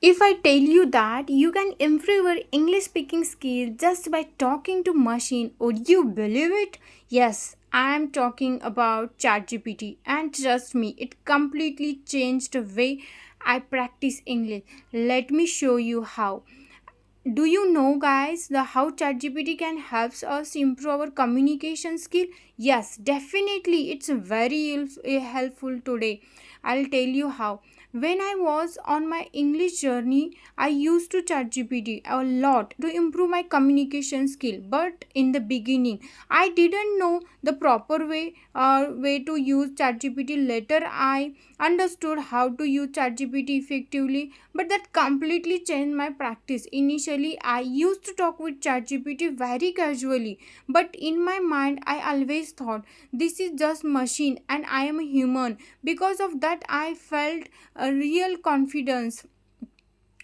If I tell you that you can improve your English speaking skill just by talking to machine, would you believe it? Yes, I am talking about ChatGPT, and trust me, it completely changed the way I practice English. Let me show you how. Do you know, guys, the how ChatGPT can helps us improve our communication skill? Yes, definitely, it's very helpful today. I'll tell you how. When I was on my English journey, I used to ChatGPT a lot to improve my communication skill, but in the beginning I didn't know the proper way to use ChatGPT. Later I understood how to use ChatGPT effectively, but that completely changed my practice. Initially, I used to talk with ChatGPT very casually, but in my mind, I always thought this is just machine and I am a human. Because of that, I felt a real confidence.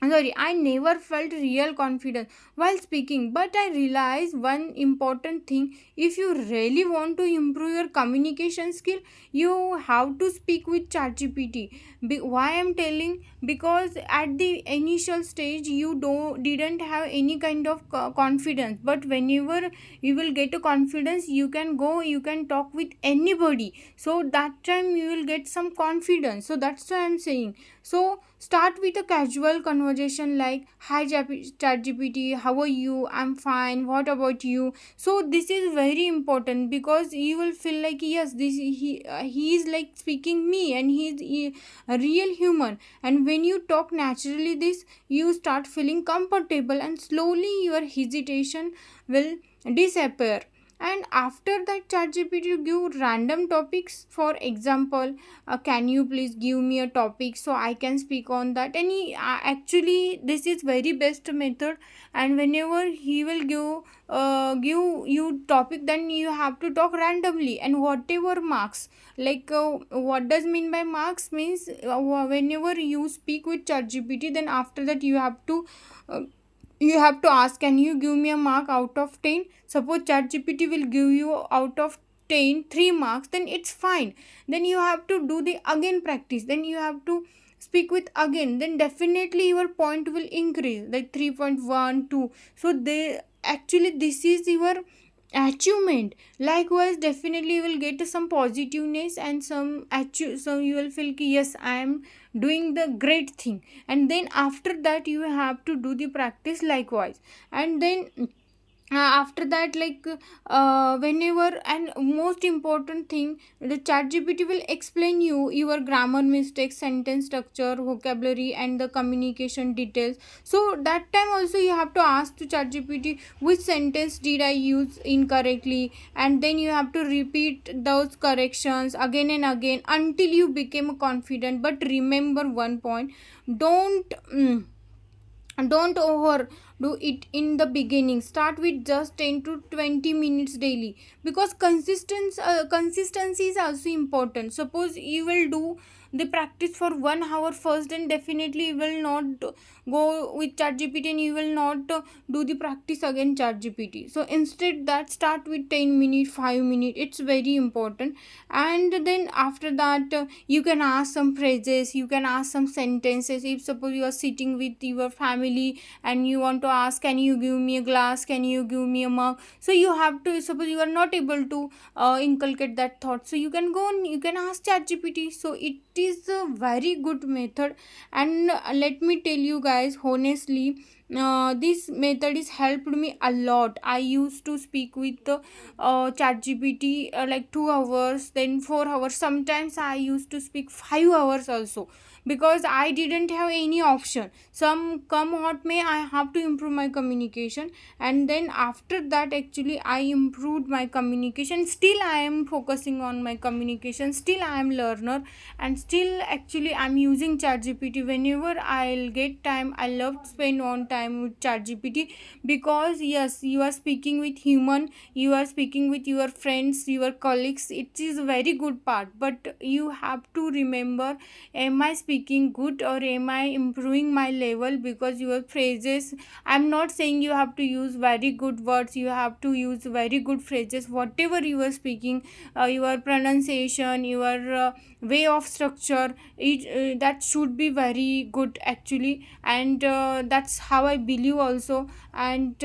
Sorry, I never felt real confidence while speaking, but I realized one important thing. If you really want to improve your communication skill, you have to speak with ChatGPT. Why I'm telling? Because at the initial stage you didn't have any kind of confidence, but whenever you will get a confidence, you can go, you can talk with anybody, so that time you will get some confidence. So that's why I'm saying, so start with a casual conversation like, "Hi ChatGPT, how are you? I'm fine. What about you?" So this is very important because you will feel like, yes, this he is like speaking me, and a real human. And when you talk naturally, this you start feeling comfortable, and slowly your hesitation will disappear. And after that, ChatGPT give random topics. For example, can you please give me a topic so I can speak on that? And actually this is very best method. And whenever he will give you topic, then you have to talk randomly and whatever marks. Like what does mean by marks means, whenever you speak with ChatGPT, then after that uh, you have to ask, can you give me a mark out of 10? Suppose ChatGPT will give you out of 10 3 marks, then it's fine. Then you have to do the again practice, then you have to speak with again, then definitely your point will increase like 3.12. So they actually, this is your achievement. Likewise, definitely you will get some positiveness and so you will feel ki, yes, I am doing the great thing. And then after that you have to do the practice likewise. And then after that, like whenever, and most important thing, the chat gpt will explain you your grammar mistakes, sentence structure, vocabulary, and the communication details. So that time also you have to ask to chat gpt, which sentence did I use incorrectly, and then you have to repeat those corrections again and again until you become confident. But remember one point, don't don't overdo it in the beginning. Start with just 10 to 20 minutes daily, because consistency is also important. Suppose you will do the practice for 1 hour first, then definitely you will not go with chat gpt, and you will not do the practice again chat gpt. So instead that, start with 10 minutes, 5 minutes, it's very important. And then after that, you can ask some phrases, you can ask some sentences. If suppose you are sitting with your family and you want to ask, can you give me a glass, can you give me a mug, so you have to, suppose you are not able to inculcate that thought, so you can go and you can ask ChatGPT. So it is a very good method. And let me tell you guys honestly, this method has helped me a lot. I used to speak with chat gpt like 2 hours, then 4 hours, sometimes I used to speak 5 hours also, because I didn't have any option. Some come what may, I have to improve my communication. And then after that, actually I improved my communication. Still I am focusing on my communication, still I am learner, and still actually I'm using chat gpt whenever I'll get time. I love to spend on time with chat gpt, because yes, you are speaking with human, you are speaking with your friends, your colleagues, it is a very good part. But you have to remember, am I speaking speaking good or am I improving my level because your phrases. I'm not saying you have to use very good words, you have to use very good phrases. Whatever you are speaking, your pronunciation, your way of structure, that should be very good actually. And that's how I believe also. And